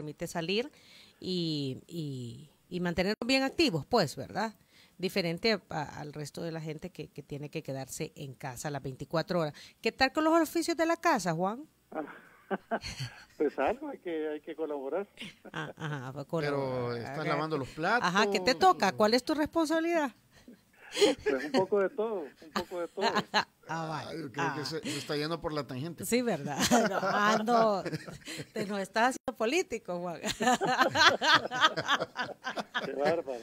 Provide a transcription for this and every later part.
permite salir y mantenernos bien activos, pues, ¿verdad? Diferente al resto de la gente que tiene que quedarse en casa las 24 horas. ¿Qué tal con los oficios de la casa, Juan? Pues algo, hay que colaborar. Ajá, Pero estás lavando los platos. Ajá, ¿qué te toca? ¿Cuál es tu responsabilidad? Pues un poco de todo, un poco de todo. Yo creo que se está yendo por la tangente. Sí, ¿verdad? No, te nos estás haciendo político, Juan. Qué bárbaro.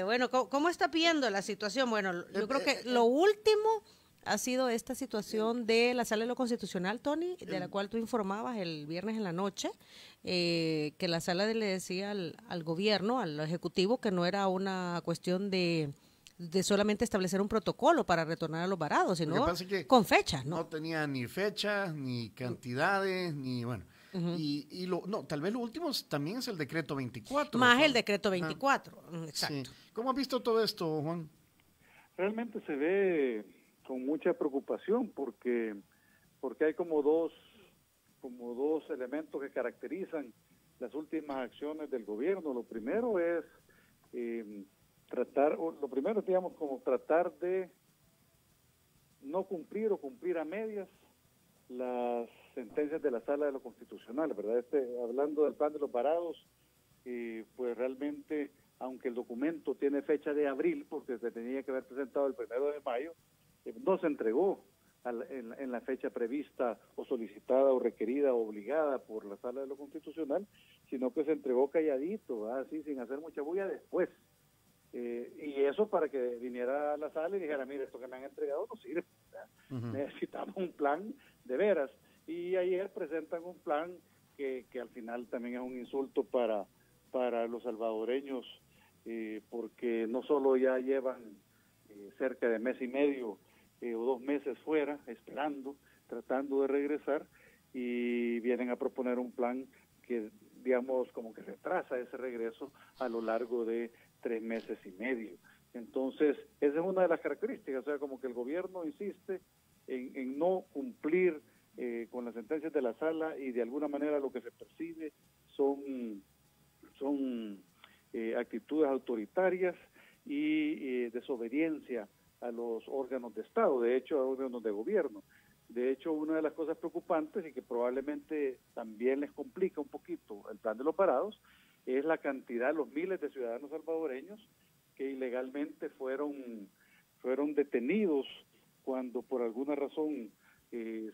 Bueno, ¿cómo está viendo la situación? Bueno, yo creo que lo último ha sido esta situación de la Sala de lo Constitucional, Tony, de la cual tú informabas el viernes en la noche, que la Sala le decía al gobierno, al Ejecutivo, que no era una cuestión de solamente establecer un protocolo para retornar a los varados, sino con fechas, ¿no? No tenía ni fechas, ni cantidades, ni bueno. Tal vez lo último también es el decreto 24. Más el decreto 24, exacto. Sí. ¿Cómo has visto todo esto, Juan? Realmente se ve con mucha preocupación porque hay como dos elementos que caracterizan las últimas acciones del gobierno. Lo primero es tratar de no cumplir o cumplir a medias las sentencias de la Sala de lo Constitucional, ¿verdad? Hablando del plan de los varados, pues realmente, aunque el documento tiene fecha de abril, porque se tenía que haber presentado el 1 de mayo, no se entregó en la fecha prevista o solicitada o requerida o obligada por la Sala de lo Constitucional, sino que se entregó calladito, así sin hacer mucha bulla después. Y eso para que viniera a la sala y dijera, mire, esto que me han entregado no sirve, necesitamos un plan de veras. Y ayer presentan un plan que al final también es un insulto para los salvadoreños, porque no solo ya llevan cerca de mes y medio o 2 meses fuera, esperando, tratando de regresar, y vienen a proponer un plan que, digamos, como que retrasa ese regreso a lo largo de 3 meses y medio. Entonces, esa es una de las características, o sea, como que el gobierno insiste en no cumplir con las sentencias de la sala, y de alguna manera lo que se percibe son actitudes autoritarias y desobediencia a los órganos de Estado, de hecho a órganos de gobierno. De hecho, una de las cosas preocupantes y que probablemente también les complica un poquito el plan de los varados es la cantidad, los miles de ciudadanos salvadoreños que ilegalmente fueron detenidos cuando por alguna razón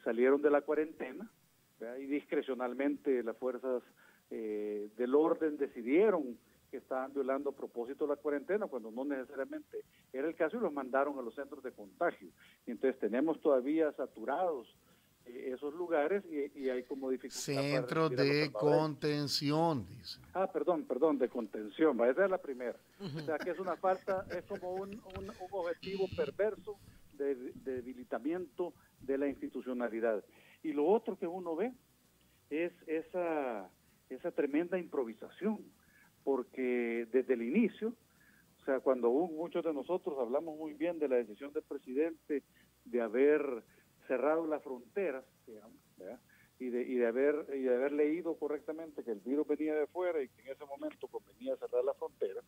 salieron de la cuarentena, ¿verdad? Y discrecionalmente las fuerzas del orden decidieron que estaban violando a propósito la cuarentena cuando no necesariamente era el caso, y los mandaron a los centros de contagio. Y entonces tenemos todavía saturados esos lugares y hay como dificultad. Centros de contención, dice. Perdón, de contención, esa es la primera. O sea que es una falta, es como un objetivo perverso de debilitamiento de la institucionalidad. Y lo otro que uno ve es esa tremenda improvisación, porque desde el inicio, o sea, cuando muchos de nosotros hablamos muy bien de la decisión del presidente de haber cerrado las fronteras, digamos, ¿verdad? y de haber leído correctamente que el virus venía de fuera y que en ese momento convenía cerrar las fronteras,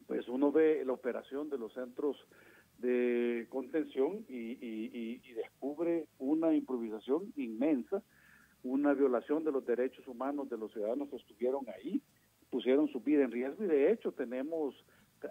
pues uno ve la operación de los centros de contención y descubre una improvisación inmensa, una violación de los derechos humanos de los ciudadanos que estuvieron ahí, pusieron su vida en riesgo, y de hecho tenemos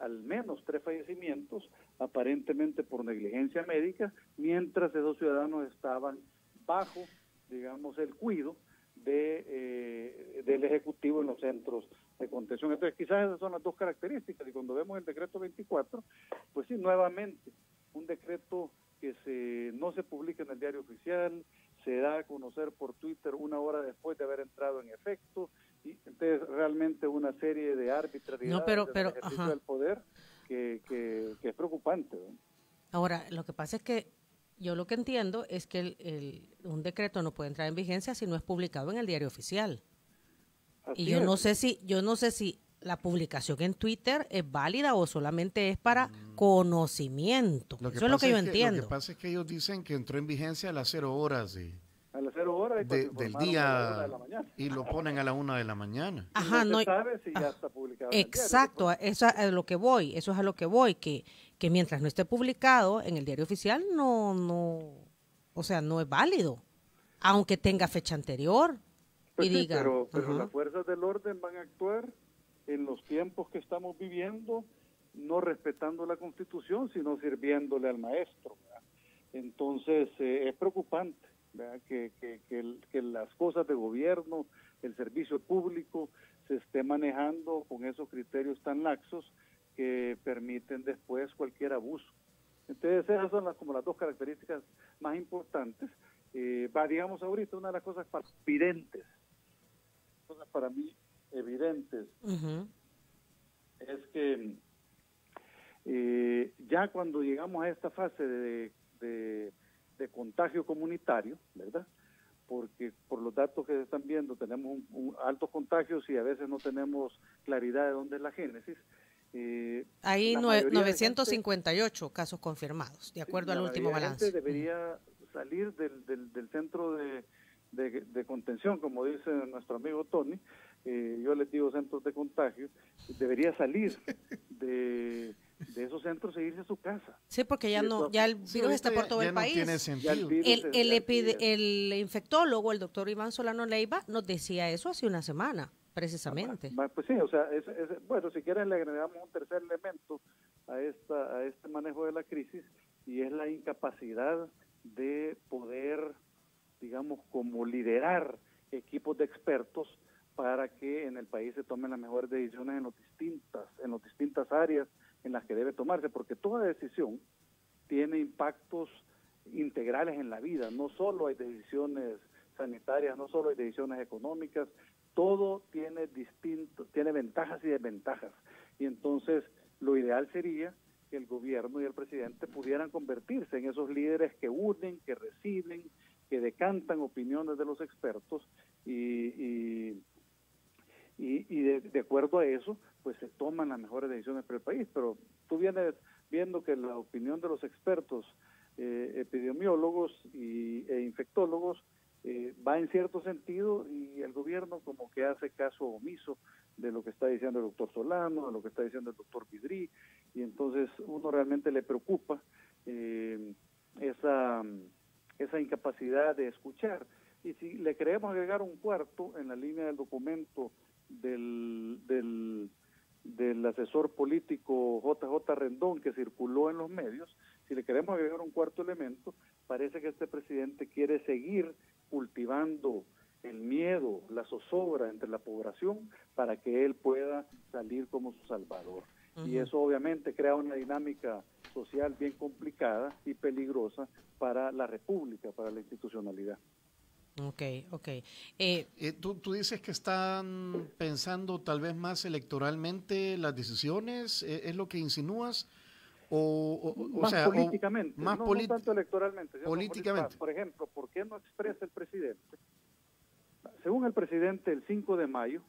al menos 3 fallecimientos aparentemente por negligencia médica, mientras esos ciudadanos estaban bajo, digamos, el cuidado del Ejecutivo en los centros de contención. Entonces quizás esas son las dos características, y cuando vemos el decreto 24, pues sí, nuevamente un decreto que no se publica en el diario oficial, se da a conocer por Twitter 1 hora después de haber entrado en efecto, y entonces realmente una serie de arbitrariedades del ejercicio del poder que es preocupante, ¿no? Ahora, lo que pasa es que yo lo que entiendo es que un decreto no puede entrar en vigencia si no es publicado en el diario oficial. Así y yo es. no sé si la publicación en Twitter es válida o solamente es para conocimiento. Eso es lo que yo entiendo. Lo que pasa es que ellos dicen que entró en vigencia a las 0 horas. A las 0 horas. cuando del informaron a la 1 día de la mañana. y lo ponen a la 1 de la mañana. Ajá, No no. se sabe si ya está publicado en el diario, Exacto, pues. eso es a lo que voy, eso es a lo que voy, que mientras no esté publicado en el diario oficial, o sea, no es válido, aunque tenga fecha anterior Pues y sí, diga. pero ajá. las fuerzas del orden van a actuar en los tiempos que estamos viviendo, no respetando la Constitución, sino sirviéndole al maestro, ¿verdad? Entonces, es preocupante, ¿verdad? Que las cosas de gobierno, el servicio público, se esté manejando con esos criterios tan laxos que permiten después cualquier abuso. Entonces, esas son como las dos características más importantes. Digamos ahorita, una de las cosas evidentes, cosas para mí evidentes, Ujú. es que ya cuando llegamos a esta fase de contagio comunitario, ¿verdad? Porque por los datos que se están viendo tenemos altos contagios y a veces no tenemos claridad de dónde es la génesis. Hay La mayoría de 958 casos confirmados, de acuerdo al último la balance. gente debería salir del centro de contención, como dice nuestro amigo Tony. Yo les digo centros de contagio. Debería salir de esos centros e irse a su casa. Sí, porque ya Y no, eso- ya el Sí, virus está ahorita por todo ya el no país. tiene Ya el sentido. virus El infectólogo, el doctor Iván Solano Leiva, nos decía eso hace una semana, precisamente. Pues sí, o sea, bueno, si quieren le agregamos un tercer elemento a este manejo de la crisis, y es la incapacidad de poder, digamos, como liderar equipos de expertos para que en el país se tomen las mejores decisiones en las distintas áreas en las que debe tomarse, porque toda decisión tiene impactos integrales en la vida. No solo hay decisiones sanitarias, no solo hay decisiones económicas, todo tiene ventajas y desventajas. Y entonces lo ideal sería que el gobierno y el presidente pudieran convertirse en esos líderes que unen, que reciben, que decantan opiniones de los expertos y de acuerdo a eso, pues se toman las mejores decisiones para el país. Pero tú vienes viendo que la opinión de los expertos, epidemiólogos e infectólogos, va en cierto sentido, y el gobierno como que hace caso omiso de lo que está diciendo el doctor Solano, de lo que está diciendo el doctor Vidrí, y entonces uno realmente le preocupa esa incapacidad de escuchar. Y si le queremos agregar un cuarto en la línea del documento del asesor político JJ Rendón que circuló en los medios, si le queremos agregar un cuarto elemento, parece que este presidente quiere seguir cultivando el miedo, la zozobra entre la población para que él pueda salir como su salvador. Uh-huh. Y eso obviamente crea una dinámica social bien complicada y peligrosa para la república, para la institucionalidad. Ok. ¿Tú dices que están pensando tal vez más electoralmente las decisiones? ¿Es lo que insinúas? Más políticamente, no tanto electoralmente. Políticamente. Por ejemplo, ¿por qué no expresa el presidente? Según el presidente, el 5 de mayo,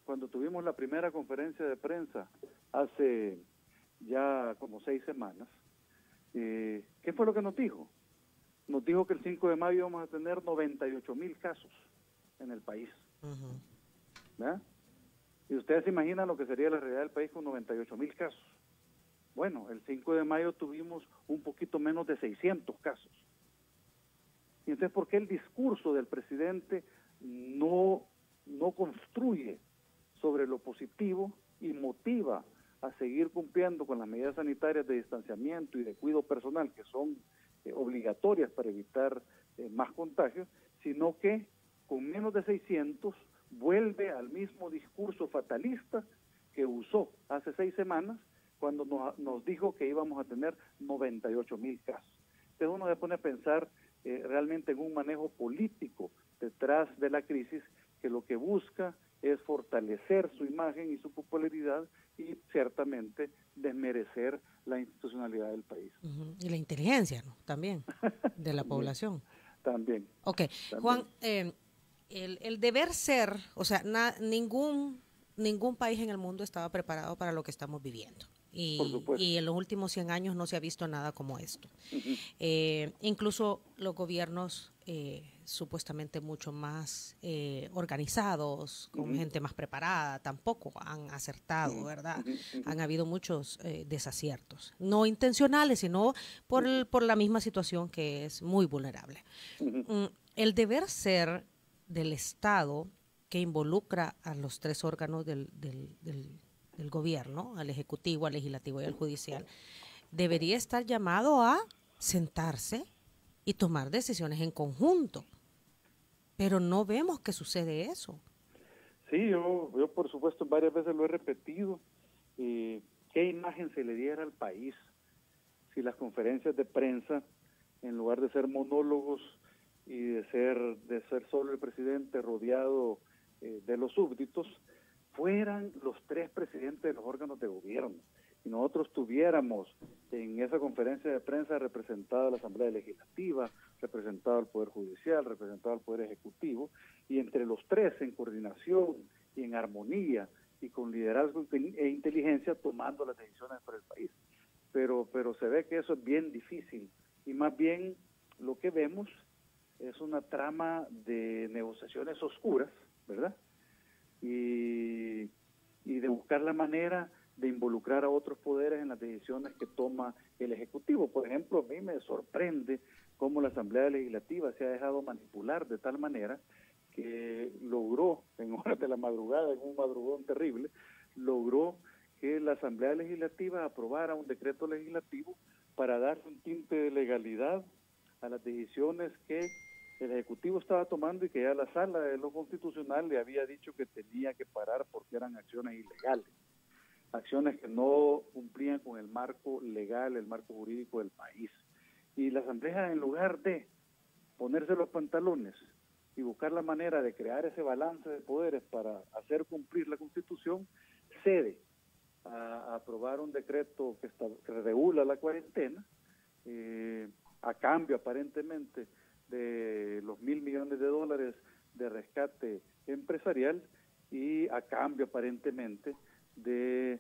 cuando tuvimos la primera conferencia de prensa hace ya como 6 semanas, ¿qué fue lo que nos dijo? Nos dijo que el 5 de mayo vamos a tener 98,000 casos en el país. Uh-huh. ¿Verdad? Y ustedes se imaginan lo que sería la realidad del país con 98,000 casos. Bueno, el 5 de mayo tuvimos un poquito menos de 600 casos. Y entonces, ¿por qué el discurso del presidente no construye sobre lo positivo y motiva a seguir cumpliendo con las medidas sanitarias de distanciamiento y de cuidado personal que son obligatorias para evitar más contagios, sino que con menos de 600 vuelve al mismo discurso fatalista que usó hace 6 semanas cuando nos dijo que íbamos a tener 98,000 casos? Entonces uno se pone a pensar realmente en un manejo político detrás de la crisis que lo que busca es fortalecer su imagen y su popularidad y ciertamente desmerecer la institucionalidad del país. Uh-huh. Y la inteligencia, ¿no? También, de la población. También. Ok, también. Juan, el deber ser, o sea, ningún país en el mundo estaba preparado para lo que estamos viviendo. Y en los últimos 100 años no se ha visto nada como esto. Uh-huh. Incluso los gobiernos supuestamente mucho más organizados, con gente más preparada, tampoco han acertado, ¿verdad? Han habido muchos desaciertos, no intencionales, sino por la misma situación que es muy vulnerable. El deber ser del Estado, que involucra a los tres órganos del gobierno, al Ejecutivo, al Legislativo y al Judicial, debería estar llamado a sentarse y tomar decisiones en conjunto. Pero no vemos que sucede eso. Sí, yo por supuesto varias veces lo he repetido. ¿Qué imagen se le diera al país si las conferencias de prensa, en lugar de ser monólogos y de ser solo el presidente rodeado de los súbditos, fueran los tres presidentes de los órganos de gobierno? Y nosotros tuviéramos en esa conferencia de prensa representada la Asamblea Legislativa, representado el Poder Judicial, representado el Poder Ejecutivo, y entre los tres en coordinación y en armonía y con liderazgo e inteligencia tomando las decisiones para el país. Pero se ve que eso es bien difícil, y más bien lo que vemos es una trama de negociaciones oscuras, ¿verdad? Y de buscar la manera de involucrar a otros poderes en las decisiones que toma el Ejecutivo. Por ejemplo, a mí me sorprende cómo la Asamblea Legislativa se ha dejado manipular de tal manera que logró, en horas de la madrugada, en un madrugón terrible, logró que la Asamblea Legislativa aprobara un decreto legislativo para dar un tinte de legalidad a las decisiones que el Ejecutivo estaba tomando y que ya la Sala de lo Constitucional le había dicho que tenía que parar porque eran acciones ilegales. Acciones que no cumplían con el marco legal, el marco jurídico del país. Y la Asamblea, en lugar de ponerse los pantalones y buscar la manera de crear ese balance de poderes para hacer cumplir la Constitución, cede a aprobar un decreto que regula la cuarentena, a cambio aparentemente de los $1.000 millones de rescate empresarial y a cambio aparentemente de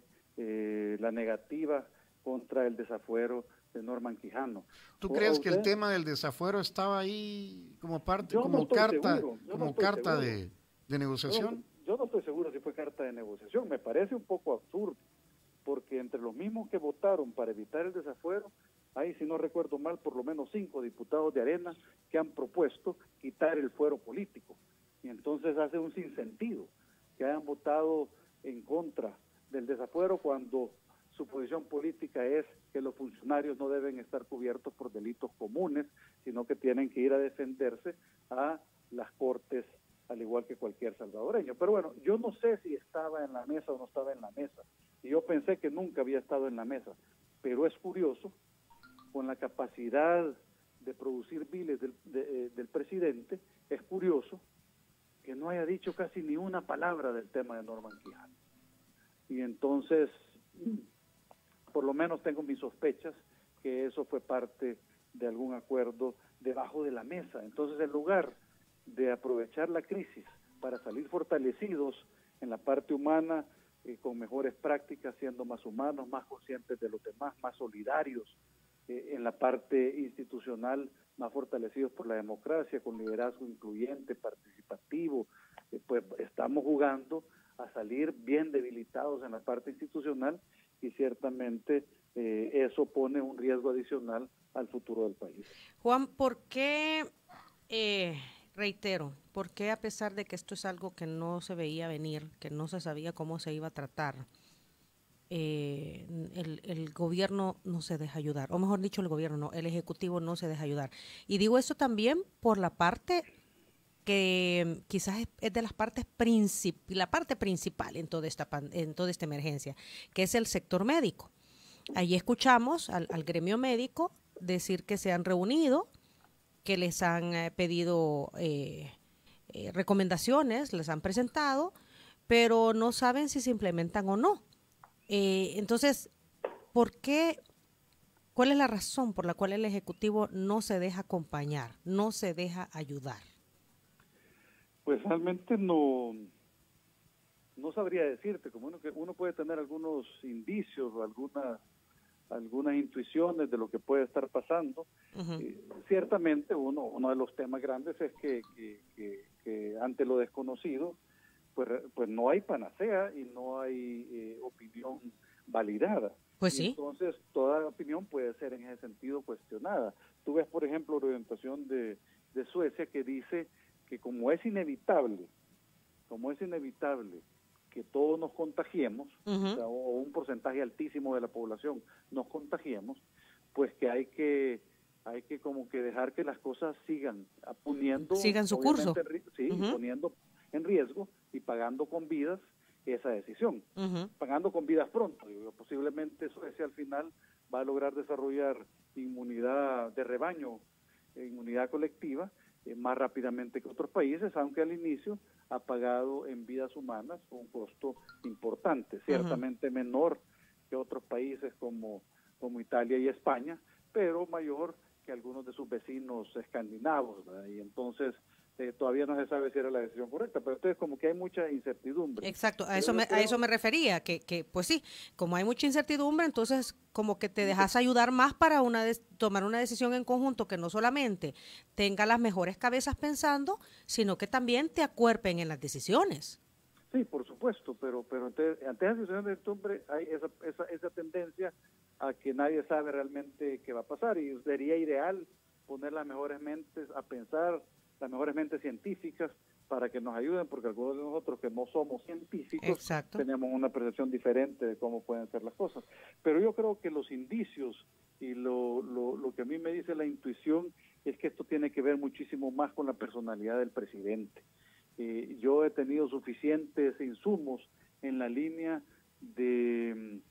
la negativa contra el desafuero de Norman Quijano. ¿Tú crees que el tema del desafuero estaba ahí como parte, como carta de negociación? Yo no estoy seguro si fue carta de negociación. Me parece un poco absurdo, porque entre los mismos que votaron para evitar el desafuero, hay, si no recuerdo mal, por lo menos 5 diputados de Arena que han propuesto quitar el fuero político. Y entonces hace un sinsentido que hayan votado en contra del desafuero cuando su posición política es que los funcionarios no deben estar cubiertos por delitos comunes, sino que tienen que ir a defenderse a las cortes, al igual que cualquier salvadoreño. Pero bueno, yo no sé si estaba en la mesa o no estaba en la mesa, y yo pensé que nunca había estado en la mesa, pero es curioso, con la capacidad de producir biles del presidente, es curioso que no haya dicho casi ni una palabra del tema de Norman Quijano. Y entonces, por lo menos tengo mis sospechas que eso fue parte de algún acuerdo debajo de la mesa. Entonces, en lugar de aprovechar la crisis para salir fortalecidos en la parte humana, con mejores prácticas, siendo más humanos, más conscientes de los demás, más solidarios, en la parte institucional, más fortalecidos por la democracia, con liderazgo incluyente, participativo, pues estamos jugando a salir bien debilitados en la parte institucional, y ciertamente eso pone un riesgo adicional al futuro del país. Juan, ¿por qué, reitero, por qué, a pesar de que esto es algo que no se veía venir, que no se sabía cómo se iba a tratar, el gobierno no se deja ayudar? O mejor dicho, el gobierno no, el Ejecutivo no se deja ayudar. Y digo eso también por la parte que quizás es de las partes la parte principal en toda esta emergencia, que es el sector médico. Ahí escuchamos al gremio médico decir que se han reunido, que les han pedido recomendaciones, les han presentado, pero no saben si se implementan o no. Entonces, ¿por qué? ¿Cuál es la razón por la cual el Ejecutivo no se deja acompañar, no se deja ayudar? Pues realmente no sabría decirte, como uno puede tener algunos indicios o algunas algunas intuiciones de lo que puede estar pasando. Ciertamente uno de los temas grandes es que ante lo desconocido, pues no hay panacea y no hay opinión validada. Pues y sí. Entonces toda opinión puede ser en ese sentido cuestionada. Tú ves, por ejemplo, la orientación de Suecia, que dice que como es inevitable que todos nos contagiemos, o sea, o un porcentaje altísimo de la población nos contagiemos, pues que hay que como que dejar que las cosas sigan su curso. Poniendo en riesgo y pagando con vidas esa decisión, pagando con vidas pronto. Posiblemente Suecia al final va a lograr desarrollar inmunidad de rebaño, inmunidad colectiva, más rápidamente que otros países, aunque al inicio ha pagado en vidas humanas un costo importante, ciertamente menor que otros países como Italia y España, pero mayor que algunos de sus vecinos escandinavos, ¿verdad? Y entonces todavía no se sabe si era la decisión correcta, pero entonces como que hay mucha incertidumbre. Exacto, a eso me refería, que pues sí, como hay mucha incertidumbre, entonces como que te dejas ayudar más para tomar una decisión en conjunto que no solamente tenga las mejores cabezas pensando, sino que también te acuerpen en las decisiones. Sí, por supuesto, pero ante esa situación de incertidumbre hay esa tendencia a que nadie sabe realmente qué va a pasar, y sería ideal poner las mejores mentes a pensar, las mejores mentes científicas, para que nos ayuden, porque algunos de nosotros que no somos científicos, exacto, tenemos una percepción diferente de cómo pueden ser las cosas. Pero yo creo que los indicios y lo que a mí me dice la intuición es que esto tiene que ver muchísimo más con la personalidad del presidente. Yo he tenido suficientes insumos en la línea de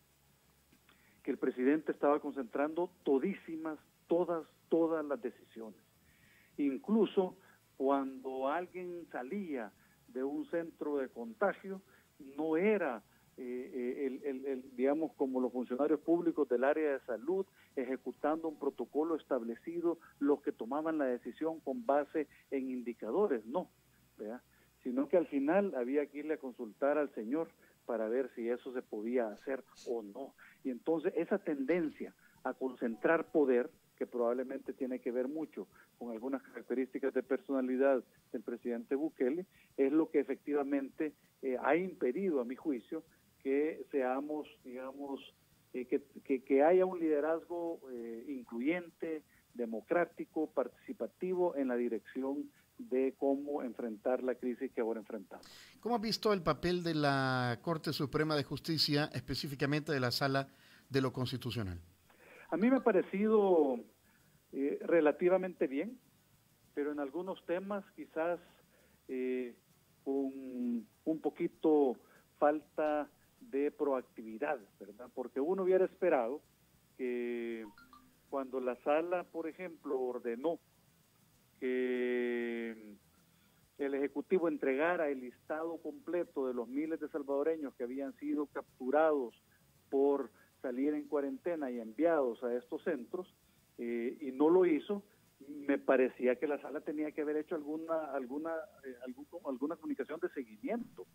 que el presidente estaba concentrando todas las decisiones. Incluso cuando alguien salía de un centro de contagio, no era digamos, como los funcionarios públicos del área de salud ejecutando un protocolo establecido, los que tomaban la decisión con base en indicadores, no, ¿verdad? Sino que al final había que irle a consultar al señor para ver si eso se podía hacer o no. Y entonces esa tendencia a concentrar poder, que probablemente tiene que ver mucho con algunas características de personalidad del presidente Bukele, es lo que efectivamente ha impedido, a mi juicio, que seamos, digamos, que haya un liderazgo incluyente, democrático, participativo en la dirección de cómo enfrentar la crisis que ahora enfrentamos. ¿Cómo has visto el papel de la Corte Suprema de Justicia, específicamente de la Sala de lo Constitucional? A mí me ha parecido relativamente bien, pero en algunos temas quizás con un poquito falta de proactividad, ¿verdad? Porque uno hubiera esperado que cuando la Sala, por ejemplo, ordenó que el Ejecutivo entregara el listado completo de los miles de salvadoreños que habían sido capturados por salir en cuarentena y enviados a estos centros, y no lo hizo, me parecía que la Sala tenía que haber hecho alguna comunicación de seguimiento.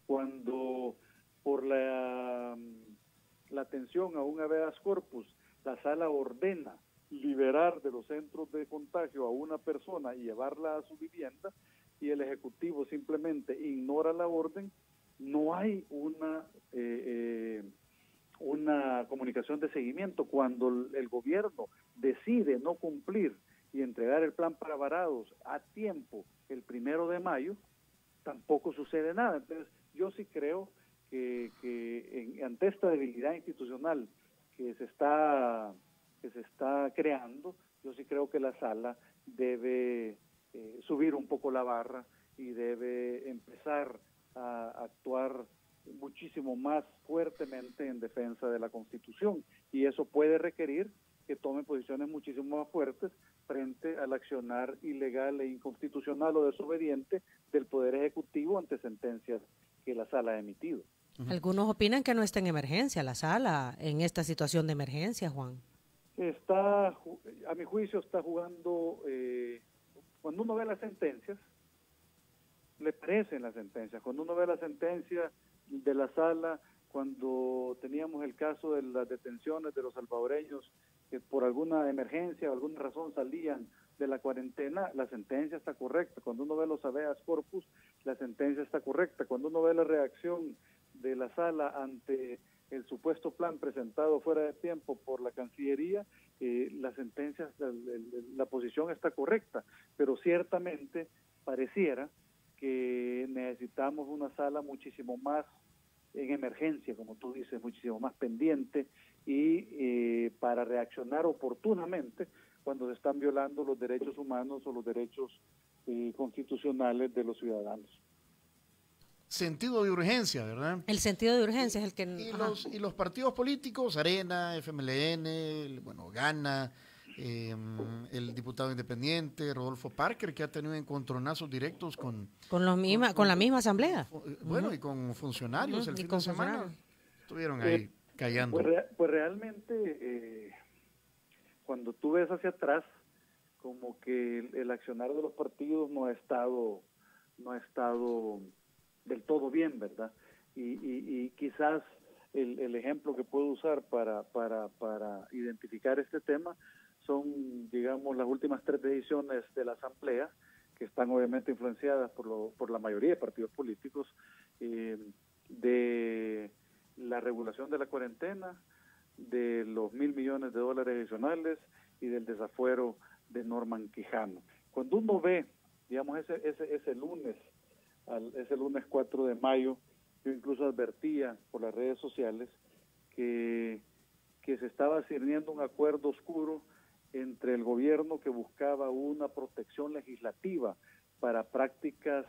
Cuando por la atención a un habeas corpus, la Sala ordena liberar de los centros de contagio a una persona y llevarla a su vivienda, y el Ejecutivo simplemente ignora la orden, no hay una comunicación de seguimiento. Cuando el gobierno decide no cumplir y entregar el plan para varados a tiempo el 1 de mayo, tampoco sucede nada. Entonces, yo sí creo que ante esta debilidad institucional que se está creando, yo sí creo que la Sala debe subir un poco la barra y debe empezar a actuar muchísimo más fuertemente en defensa de la Constitución, y eso puede requerir que tome posiciones muchísimo más fuertes frente al accionar ilegal e inconstitucional o desobediente del Poder Ejecutivo ante sentencias que la Sala ha emitido. Algunos opinan que no está en emergencia la Sala en esta situación de emergencia, Juan. A mi juicio está jugando, cuando uno ve las sentencias, le parecen las sentencias, cuando uno ve la sentencia de la Sala, cuando teníamos el caso de las detenciones de los salvadoreños que por alguna emergencia o alguna razón salían de la cuarentena, la sentencia está correcta. Cuando uno ve los habeas corpus, la sentencia está correcta. Cuando uno ve la reacción de la sala ante el supuesto plan presentado fuera de tiempo por la Cancillería, la sentencia, la posición está correcta, pero ciertamente pareciera que necesitamos una sala muchísimo más en emergencia, como tú dices, muchísimo más pendiente y para reaccionar oportunamente cuando se están violando los derechos humanos o los derechos constitucionales de los ciudadanos. Sentido de urgencia, ¿verdad? El sentido de urgencia es el que... Y los partidos políticos, Arena, FMLN, bueno, Gana, el diputado independiente, Rodolfo Parker, que ha tenido encontronazos directos con la misma asamblea. Bueno, y con funcionarios el fin de semana. Estuvieron ahí callando. Pues realmente, cuando tú ves hacia atrás, como que el accionar de los partidos no ha estado del todo bien, ¿verdad? Y quizás el ejemplo que puedo usar para identificar este tema son, digamos, las últimas 3 decisiones de la Asamblea, que están obviamente influenciadas por la mayoría de partidos políticos, de la regulación de la cuarentena, de los $1.000 millones adicionales y del desafuero de Norman Quijano. Cuando uno ve, digamos, ese lunes 4 de mayo, yo incluso advertía por las redes sociales que se estaba cerniendo un acuerdo oscuro entre el gobierno que buscaba una protección legislativa para prácticas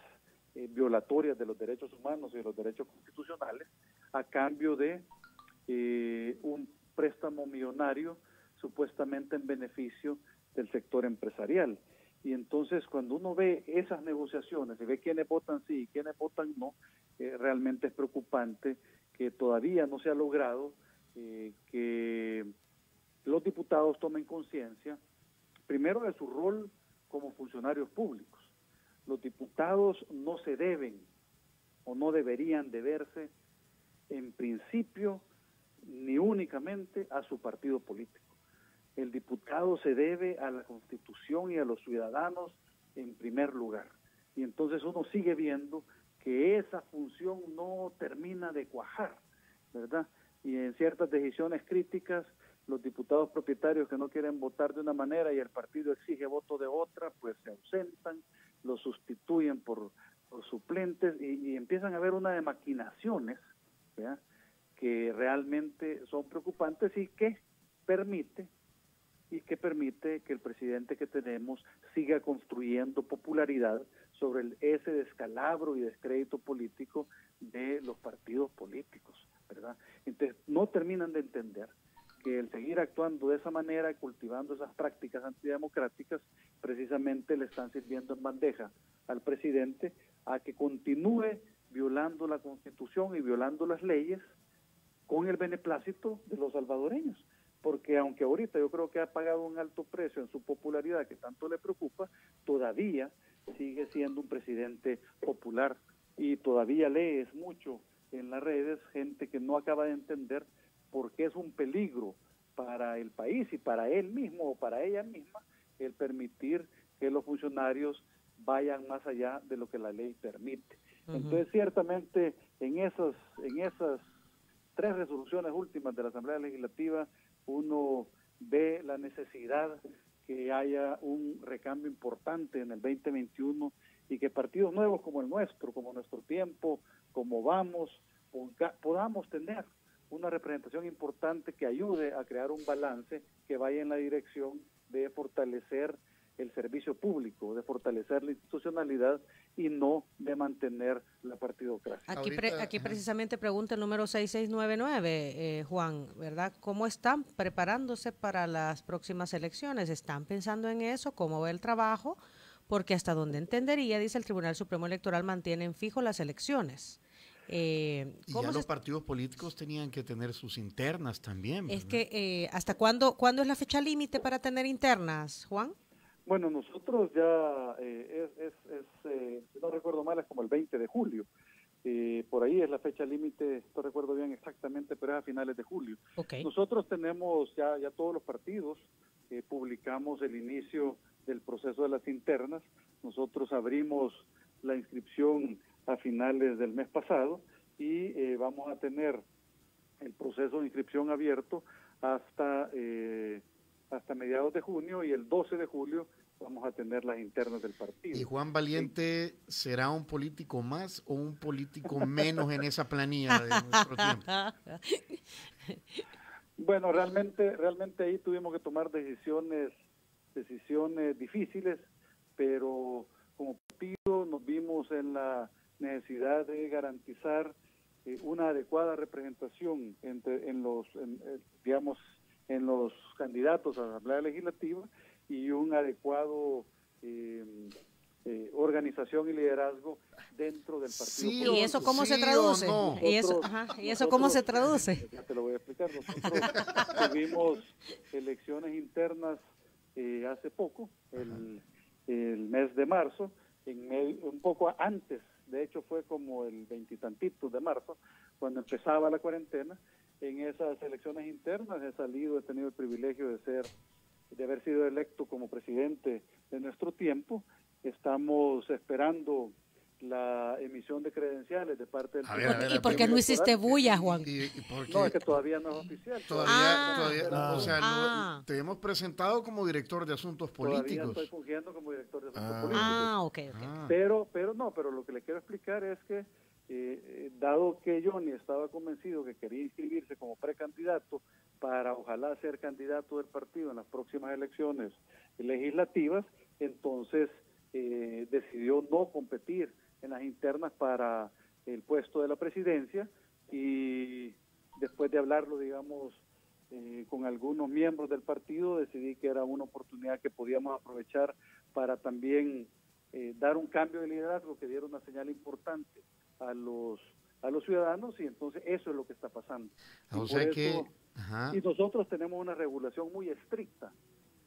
violatorias de los derechos humanos y de los derechos constitucionales a cambio de un préstamo millonario supuestamente en beneficio del sector empresarial. Y entonces cuando uno ve esas negociaciones y ve quiénes votan sí y quiénes votan no, realmente es preocupante que todavía no se ha logrado que los diputados tomen conciencia, primero, de su rol como funcionarios públicos. Los diputados no se deben o no deberían deberse en principio ni únicamente a su partido político. El diputado se debe a la Constitución y a los ciudadanos en primer lugar. Y entonces uno sigue viendo que esa función no termina de cuajar, ¿verdad? Y en ciertas decisiones críticas, los diputados propietarios que no quieren votar de una manera y el partido exige voto de otra, pues se ausentan, los sustituyen por suplentes y empiezan a haber una de maquinaciones, ¿verdad?, que realmente son preocupantes y que permite que el presidente que tenemos siga construyendo popularidad sobre ese descalabro y descrédito político de los partidos políticos, ¿verdad? Entonces no terminan de entender que el seguir actuando de esa manera, cultivando esas prácticas antidemocráticas, precisamente le están sirviendo en bandeja al presidente a que continúe violando la Constitución y violando las leyes con el beneplácito de los salvadoreños. Porque aunque ahorita yo creo que ha pagado un alto precio en su popularidad que tanto le preocupa, todavía sigue siendo un presidente popular y todavía lees mucho en las redes gente que no acaba de entender por qué es un peligro para el país y para él mismo o para ella misma el permitir que los funcionarios vayan más allá de lo que la ley permite. Entonces, ciertamente, en esas 3 resoluciones últimas de la Asamblea Legislativa, uno ve la necesidad que haya un recambio importante en el 2021 y que partidos nuevos como el nuestro, como Nuestro Tiempo, como Vamos, podamos tener una representación importante que ayude a crear un balance que vaya en la dirección de fortalecer el servicio público, de fortalecer la institucionalidad y no de mantener la partidocracia. Aquí precisamente pregunta el número 6699, Juan, ¿verdad? ¿Cómo están preparándose para las próximas elecciones? ¿Están pensando en eso? ¿Cómo va el trabajo? Porque hasta donde entendería, dice el Tribunal Supremo Electoral, mantienen fijo las elecciones. Y ya los partidos políticos tenían que tener sus internas también, ¿verdad? Es que, ¿hasta cuándo es la fecha límite para tener internas, Juan? Bueno, nosotros ya, no recuerdo mal, es como el 20 de julio, por ahí es la fecha límite, no recuerdo bien exactamente, pero es a finales de julio. Okay. Nosotros tenemos ya todos los partidos, publicamos el inicio del proceso de las internas. Nosotros abrimos la inscripción a finales del mes pasado y vamos a tener el proceso de inscripción abierto hasta mediados de junio, y el 12 de julio vamos a tener las internas del partido. ¿Y Juan Valiente será un político más o un político menos en esa planilla de nuestro tiempo? Bueno, realmente ahí tuvimos que tomar decisiones difíciles, pero como partido nos vimos en la necesidad de garantizar una adecuada representación en los candidatos a la Asamblea Legislativa y un adecuado organización y liderazgo dentro del partido. Sí, ¿Y eso cómo se traduce? No. ¿Y eso cómo se traduce? Ya te lo voy a explicar. Nosotros tuvimos elecciones internas hace poco, el mes de marzo, un poco antes, de hecho fue como el 20 y tantitos de marzo, cuando empezaba la cuarentena. En esas elecciones internas he tenido el privilegio de haber sido electo como presidente de nuestro tiempo. Estamos esperando la emisión de credenciales de parte del ver, ¿Y por qué no hiciste bulla, Juan? ¿Y por qué? No, es que todavía no es oficial. Todavía, o sea, te hemos presentado como director de asuntos Todavía políticos. estoy fungiendo como director de asuntos políticos. Ok. Pero lo que le quiero explicar es que dado que Johnny estaba convencido que quería inscribirse como precandidato para ojalá ser candidato del partido en las próximas elecciones legislativas, entonces decidió no competir en las internas para el puesto de la presidencia, y después de hablarlo, digamos, con algunos miembros del partido, decidí que era una oportunidad que podíamos aprovechar para también dar un cambio de liderazgo que diera una señal importante a los ciudadanos, y entonces eso es lo que está pasando. Y nosotros tenemos una regulación muy estricta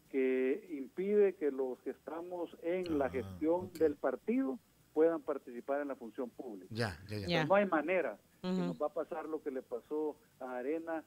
que impide que los que estamos en la gestión del partido puedan participar en la función pública. Ya. No hay manera que nos va a pasar lo que le pasó a Arena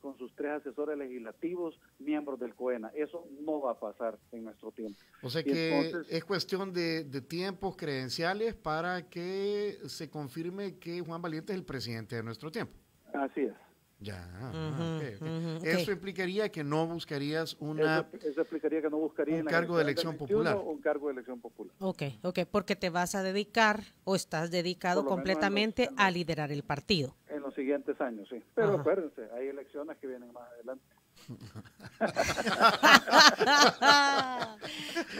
con sus 3 asesores legislativos, miembros del COENA. Eso no va a pasar en nuestro tiempo. O sea que entonces, es cuestión de tiempos credenciales para que se confirme que Juan Valiente es el presidente de nuestro tiempo. Así es. Okay. Eso implicaría que no buscarías eso implicaría que no buscaría un cargo de elección popular. Un cargo de elección popular. Ok, porque te vas a dedicar o estás dedicado completamente a liderar el partido. En los siguientes años, sí. Pero acuérdense, hay elecciones que vienen más adelante.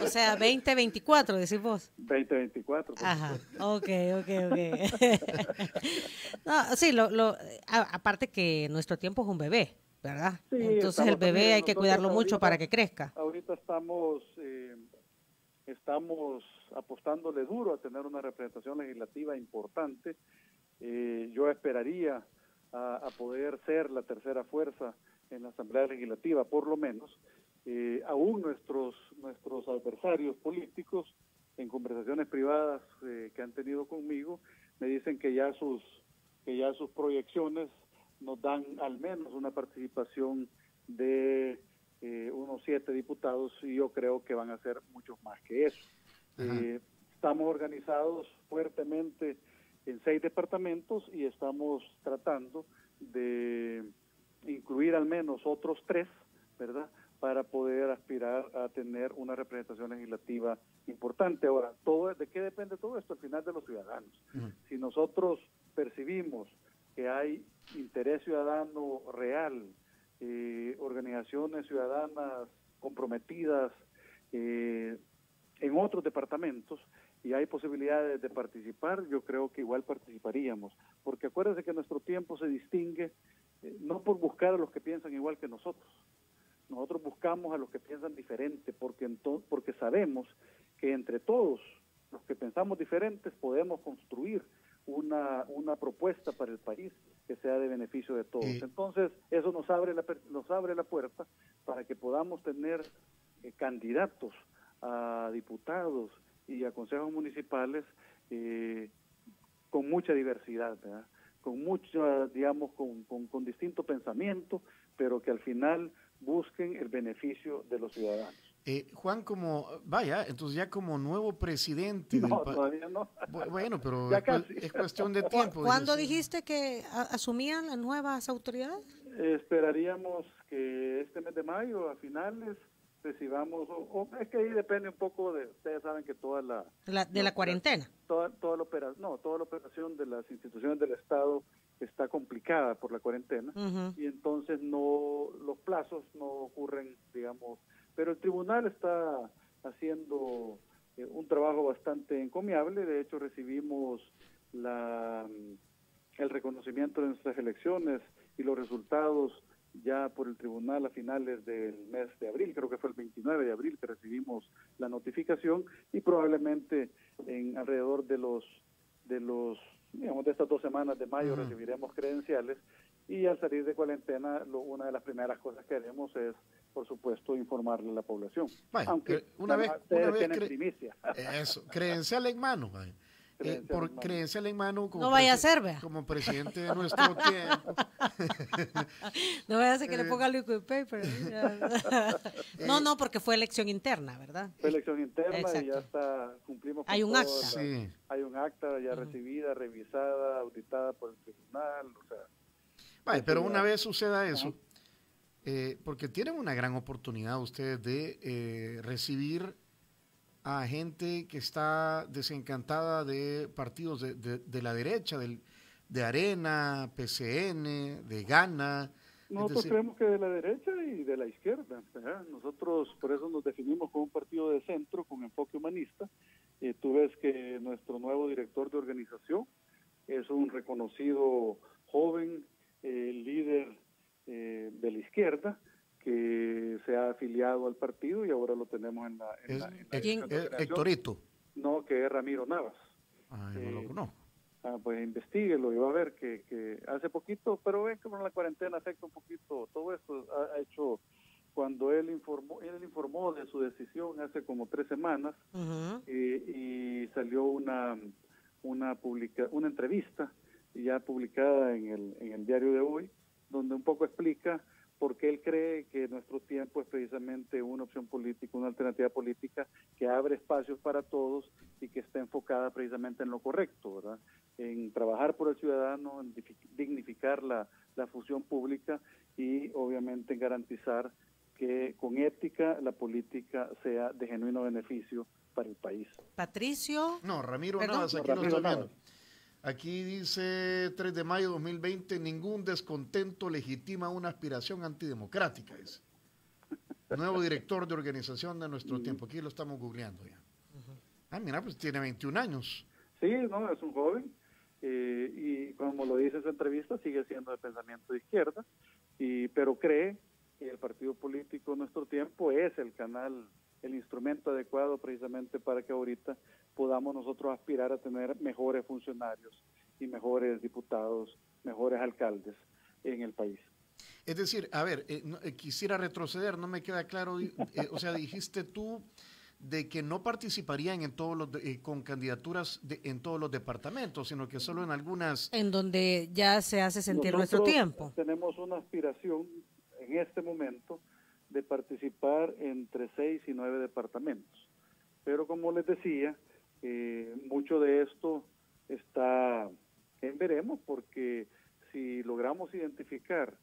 O sea, 2024, decís vos. 2024. Ajá, ok. No, sí, aparte que nuestro tiempo es un bebé, ¿verdad? Sí, entonces el bebé hay que cuidarlo mucho para que crezca. Ahorita estamos apostándole duro a tener una representación legislativa importante. Yo esperaría a poder ser la tercera fuerza en la Asamblea Legislativa, por lo menos. Aún nuestros adversarios políticos, en conversaciones privadas que han tenido conmigo, me dicen que ya sus proyecciones nos dan al menos una participación de unos 7 diputados, y yo creo que van a ser muchos más que eso. Estamos organizados fuertemente en 6 departamentos y estamos tratando de incluir al menos otros 3, ¿verdad?, para poder aspirar a tener una representación legislativa importante. Ahora, ¿de qué depende todo esto? Al final, de los ciudadanos. Si nosotros percibimos que hay interés ciudadano real, organizaciones ciudadanas comprometidas en otros departamentos, y hay posibilidades de participar, yo creo que igual participaríamos, porque acuérdense que nuestro tiempo se distingue no por buscar a los que piensan igual que nosotros. Nosotros buscamos a los que piensan diferente, porque sabemos que entre todos los que pensamos diferentes podemos construir una propuesta para el país que sea de beneficio de todos. Entonces, eso nos abre la puerta para que podamos tener candidatos a diputados y a consejos municipales con con mucha diversidad, ¿verdad? Con mucha, digamos, con distinto pensamiento, pero que al final busquen el beneficio de los ciudadanos. Juan, entonces ya como nuevo presidente no, todavía no. Bueno, pero es cuestión de tiempo. ¿Cuándo dijiste que asumían las nuevas autoridades? Esperaríamos que este mes de mayo, a finales, recibamos, es que ahí depende un poco de, ustedes saben que toda la cuarentena. Toda la operación de las instituciones del Estado está complicada por la cuarentena, y entonces los plazos no ocurren, digamos, pero el tribunal está haciendo un trabajo bastante encomiable. De hecho, recibimos el reconocimiento de nuestras elecciones y los resultados ya por el tribunal a finales del mes de abril, creo que fue el 29 de abril que recibimos la notificación, y probablemente en alrededor de estas 2 semanas de mayo recibiremos credenciales, y al salir de cuarentena una de las primeras cosas que haremos es, por supuesto, informarle a la población. Vaya, aunque una vez primicia. Eso, credencial en mano, vaya. Credencial en mano como, no vaya a ser, vea, como presidente de nuestro tiempo. No vaya a ser que le ponga liquid paper. No, porque fue elección interna, ¿verdad? Fue elección interna. Exacto. Y ya cumplimos con hay un acta. Sí. Hay un acta ya recibida, revisada, auditada por el tribunal. O sea, vale, pero una vez suceda eso, porque tienen una gran oportunidad ustedes de recibir a gente que está desencantada de partidos de la derecha, de Arena, PCN, de Gana. Nosotros creemos que de la derecha y de la izquierda, ¿verdad? Nosotros por eso nos definimos como un partido de centro con enfoque humanista. Tú ves que nuestro nuevo director de organización es un reconocido joven líder de la izquierda, que se ha afiliado al partido y ahora lo tenemos en la Héctorito. No, que es Ramiro Navas. No lo conozco. Pues informélo y va a ver que hace poquito, pero ven como la cuarentena afecta un poquito todo esto. Ha hecho, cuando él informó de su decisión hace como 3 semanas, y salió una entrevista ya publicada en el diario de hoy, donde un poco explica porque él cree que nuestro tiempo es precisamente una opción política, una alternativa política que abre espacios para todos y que está enfocada precisamente en lo correcto, ¿verdad? En trabajar por el ciudadano, en dignificar la función pública y obviamente en garantizar que con ética la política sea de genuino beneficio para el país. Patricio. No, Ramiro Navas, aquí lo estoy viendo. Aquí dice 3 de mayo de 2020, ningún descontento legitima una aspiración antidemocrática, dice. Nuevo director de organización de nuestro tiempo. Aquí lo estamos googleando ya. Mira, pues tiene 21 años. Sí, no, es un joven. Y como lo dice en su entrevista, sigue siendo de pensamiento de izquierda, pero cree que el partido político de nuestro tiempo es el canal, el instrumento adecuado precisamente para que ahorita podamos nosotros aspirar a tener mejores funcionarios y mejores diputados, mejores alcaldes en el país. Es decir, a ver, quisiera retroceder, no me queda claro, o sea, dijiste tú de que no participarían en todos con candidaturas en todos los departamentos, sino que solo en algunas. En donde ya se hace sentir nosotros nuestro tiempo. Tenemos una aspiración en este momento de participar entre 6 y 9 departamentos. Pero como les decía, mucho de esto está en veremos, porque si logramos identificar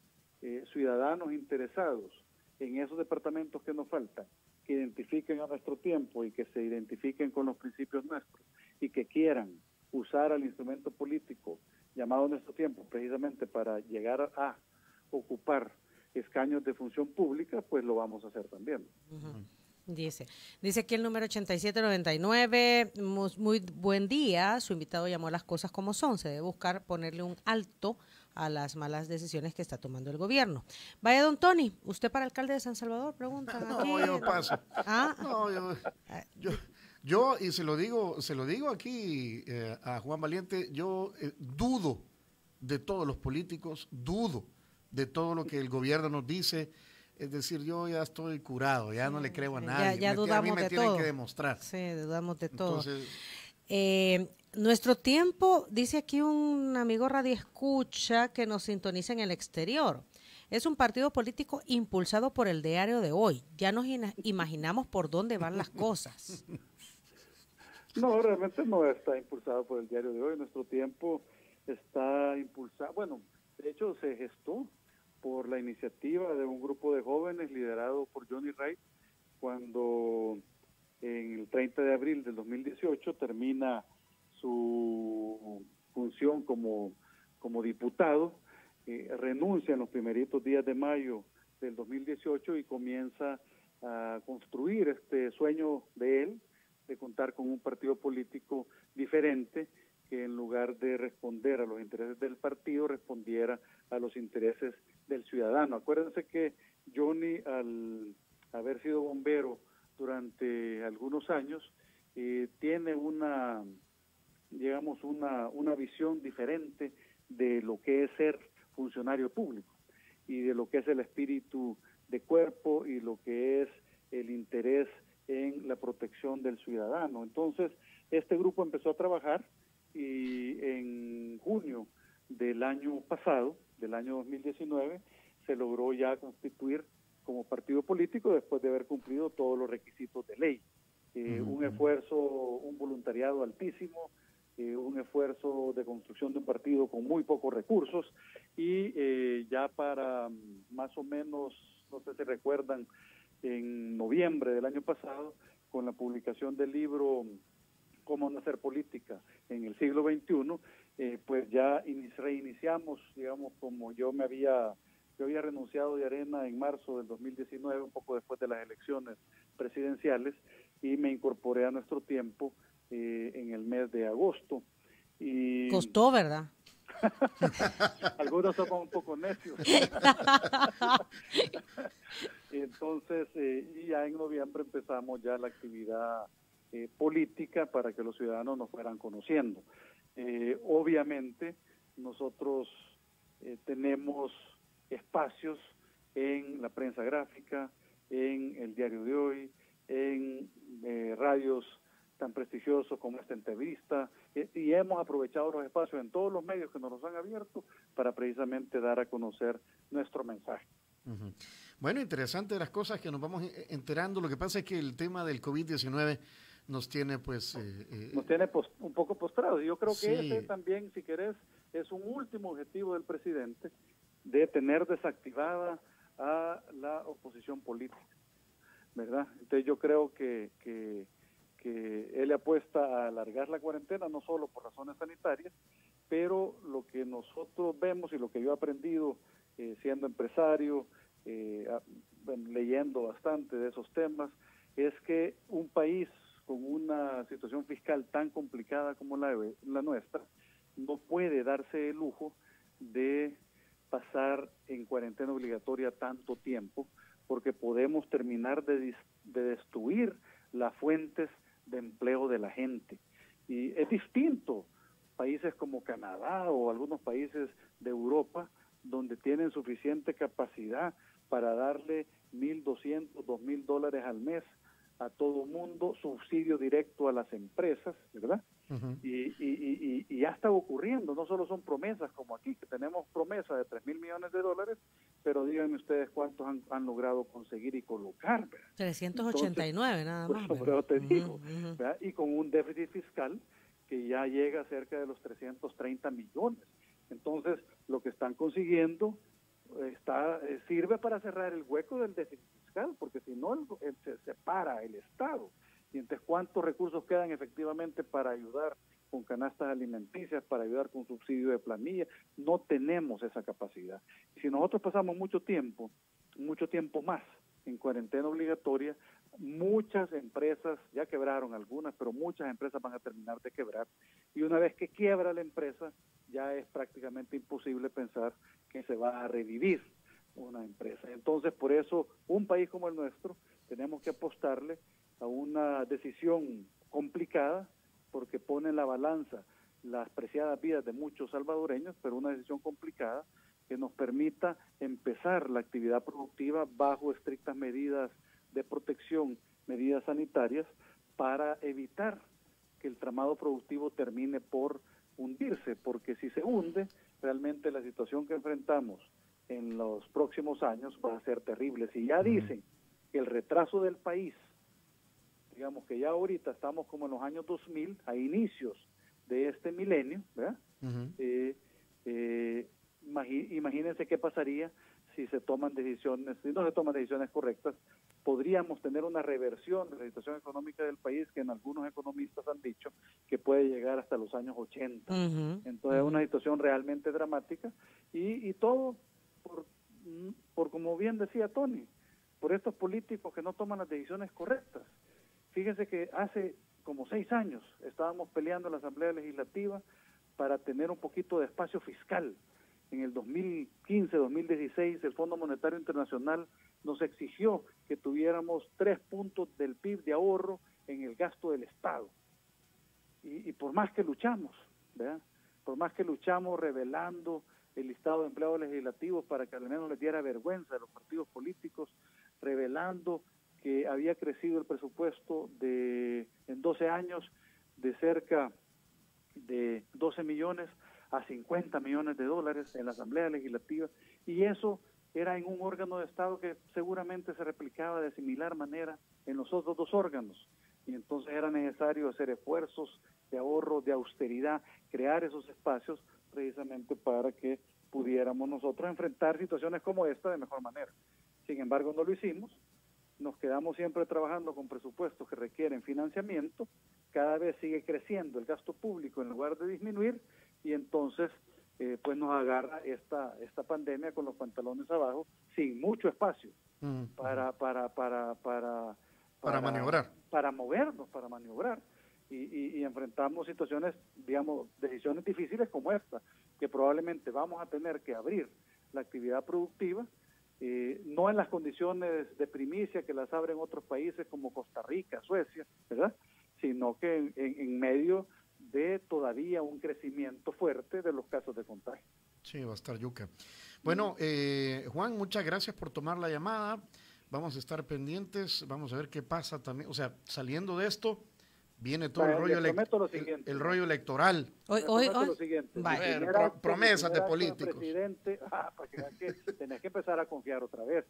ciudadanos interesados en esos departamentos que nos faltan, que identifiquen a nuestro tiempo y que se identifiquen con los principios nuestros y que quieran usar al instrumento político llamado nuestro tiempo precisamente para llegar a ocupar escaños de función pública, pues lo vamos a hacer también. Dice aquí el número 8799, muy buen día, su invitado llamó las cosas como son, se debe buscar ponerle un alto a las malas decisiones que está tomando el gobierno. Vaya, don Tony, ¿usted para alcalde de San Salvador? Pregunta. No, yo paso. No, yo y se lo digo aquí a Juan Valiente, yo dudo de todos los políticos, dudo de todo lo que el gobierno nos dice. Es decir, yo ya estoy curado, ya no le creo a nadie. Ya dudamos a mí me de tienen todo. que demostrar. Sí, dudamos de todo. Entonces, Nuestro tiempo, dice aquí un amigo radio escucha que nos sintoniza en el exterior. Es un partido político impulsado por el diario de hoy. Ya nos imaginamos por dónde van las cosas. No, realmente no está impulsado por el diario de hoy. Nuestro tiempo está impulsado, bueno, de hecho se gestó por la iniciativa de un grupo de jóvenes liderado por Johnny Wright, cuando en el 30 de abril del 2018 termina su función como diputado, renuncia en los primeritos días de mayo del 2018 y comienza a construir este sueño de él, de contar con un partido político diferente, que en lugar de responder a los intereses del partido, respondiera a los intereses del ciudadano. Acuérdense que Johnny, al haber sido bombero durante algunos años, tiene una visión diferente de lo que es ser funcionario público y de lo que es el espíritu de cuerpo y lo que es el interés en la protección del ciudadano. Entonces, este grupo empezó a trabajar y en junio del año pasado, del año 2019, se logró ya constituir como partido político después de haber cumplido todos los requisitos de ley. Un esfuerzo, un voluntariado altísimo, un esfuerzo de construcción de un partido con muy pocos recursos y ya para más o menos, no sé si recuerdan, en noviembre del año pasado, con la publicación del libro Cómo no hacer política en el siglo XXI, pues ya reiniciamos, digamos, como yo había renunciado de Arena en marzo del 2019, un poco después de las elecciones presidenciales, y me incorporé a Nuestro Tiempo en el mes de agosto. Y costó, ¿verdad? Algunos somos un poco necios. Entonces, y ya en noviembre empezamos ya la actividad política para que los ciudadanos nos fueran conociendo. Obviamente, nosotros tenemos espacios en la prensa gráfica, en el diario de hoy, en radios tan prestigiosos como esta entrevista, y hemos aprovechado los espacios en todos los medios que nos los han abierto para precisamente dar a conocer nuestro mensaje. Uh-huh. Bueno, interesante las cosas que nos vamos enterando. Lo que pasa es que el tema del COVID-19 nos tiene nos tiene un poco postrados. Yo creo que sí. Ese también, si querés, es un último objetivo del presidente, de tener desactivada a la oposición política, ¿verdad? Entonces yo creo que él apuesta a alargar la cuarentena, no solo por razones sanitarias, pero lo que nosotros vemos y lo que yo he aprendido siendo empresario, leyendo bastante de esos temas, es que un país con una situación fiscal tan complicada como la nuestra no puede darse el lujo de pasar en cuarentena obligatoria tanto tiempo, porque podemos terminar de destruir las fuentes de empleo de la gente. Y es distinto países como Canadá o algunos países de Europa, donde tienen suficiente capacidad para darle $1,200, $2,000 al mes a todo mundo, subsidio directo a las empresas, ¿verdad? Uh-huh. Y ya está ocurriendo, no solo son promesas como aquí, que tenemos promesas de $3,000 millones, pero díganme ustedes cuántos han logrado conseguir y colocar, ¿verdad? 389. Entonces, nada más. Pues, pero te digo, ¿verdad? Y con un déficit fiscal que ya llega a cerca de los 330 millones. Entonces, lo que están consiguiendo sirve para cerrar el hueco del déficit fiscal, porque si no, se separa el Estado. Y entonces, ¿cuántos recursos quedan efectivamente para ayudar con canastas alimenticias, para ayudar con subsidio de planilla? No tenemos esa capacidad. Y si nosotros pasamos mucho tiempo más en cuarentena obligatoria, muchas empresas, ya quebraron algunas, pero muchas empresas van a terminar de quebrar. Y una vez que quiebra la empresa, ya es prácticamente imposible pensar que se va a revivir una empresa. Entonces, por eso, un país como el nuestro, tenemos que apostarle a una decisión complicada, porque pone en la balanza las preciadas vidas de muchos salvadoreños, pero una decisión complicada que nos permita empezar la actividad productiva bajo estrictas medidas de protección, medidas sanitarias, para evitar que el tramado productivo termine por hundirse, porque si se hunde, realmente la situación que enfrentamos en los próximos años va a ser terrible. Si ya dicen que el retraso del país, digamos que ya ahorita estamos como en los años 2000, a inicios de este milenio, ¿verdad? Imagínense qué pasaría si se toman decisiones, si no se toman decisiones correctas. Podríamos tener una reversión de la situación económica del país que en algunos economistas han dicho que puede llegar hasta los años 80. Entonces es una situación realmente dramática y todo por como bien decía Tony, por estos políticos que no toman las decisiones correctas. Fíjense que hace como 6 años estábamos peleando en la Asamblea Legislativa para tener un poquito de espacio fiscal. En el 2015, 2016, el Fondo Monetario Internacional nos exigió que tuviéramos 3 puntos del PIB de ahorro en el gasto del Estado. Y por más que luchamos, ¿verdad? Por más que luchamos revelando el listado de empleados legislativos para que al menos les diera vergüenza a los partidos políticos, revelando que había crecido el presupuesto en 12 años de cerca de 12 millones a 50 millones de dólares en la Asamblea Legislativa, y eso era en un órgano de Estado que seguramente se replicaba de similar manera en los otros 2 órganos, y entonces era necesario hacer esfuerzos de ahorro, de austeridad, crear esos espacios precisamente para que pudiéramos nosotros enfrentar situaciones como esta de mejor manera. Sin embargo, no lo hicimos, nos quedamos siempre trabajando con presupuestos que requieren financiamiento, cada vez sigue creciendo el gasto público en lugar de disminuir, y entonces pues nos agarra esta pandemia con los pantalones abajo, sin mucho espacio para maniobrar, para movernos, para maniobrar, y enfrentamos situaciones, digamos, decisiones difíciles como esta, que probablemente vamos a tener que abrir la actividad productiva, no en las condiciones de primicia que las abren otros países como Costa Rica, Suecia, ¿verdad? Sino que en medio de todavía un crecimiento fuerte de los casos de contagio. Sí, va a estar yuca. Bueno, Juan, muchas gracias por tomar la llamada. Vamos a estar pendientes, vamos a ver qué pasa también. O sea, saliendo de esto, viene todo el rollo electoral. Hoy. Promesas de políticos. Presidente, para que tenés que empezar a confiar otra vez.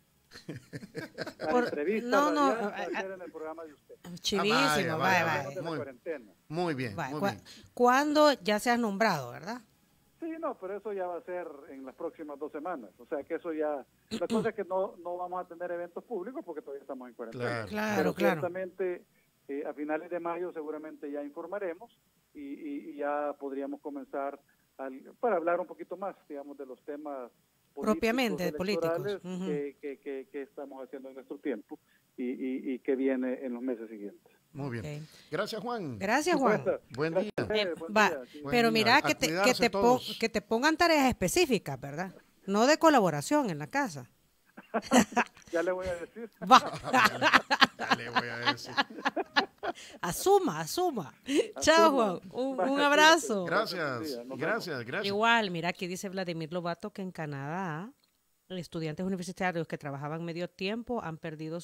No, en el programa de usted. Chivísimo, vaya. Muy bien. ¿Cuándo ya se has nombrado, verdad? Sí, no, pero eso ya va a ser en las próximas 2 semanas. O sea que eso ya... La cosa es que no vamos a tener eventos públicos porque todavía estamos en cuarentena. Claro. Ciertamente, a finales de mayo seguramente ya informaremos y ya podríamos comenzar para hablar un poquito más, digamos, de los temas propiamente políticos que estamos haciendo en nuestro tiempo y que viene en los meses siguientes. Muy bien. Okay. Gracias, Juan. Gracias, Juan. Buen día. Pero mira, que te pongan tareas específicas, ¿verdad? No de colaboración en la casa. Ya le voy a decir. Ya le voy a decir. Asuma. Chao, Juan. Un abrazo. Gracias. Igual, mira, aquí dice Vladimir Lobato que en Canadá estudiantes universitarios que trabajaban medio tiempo han perdido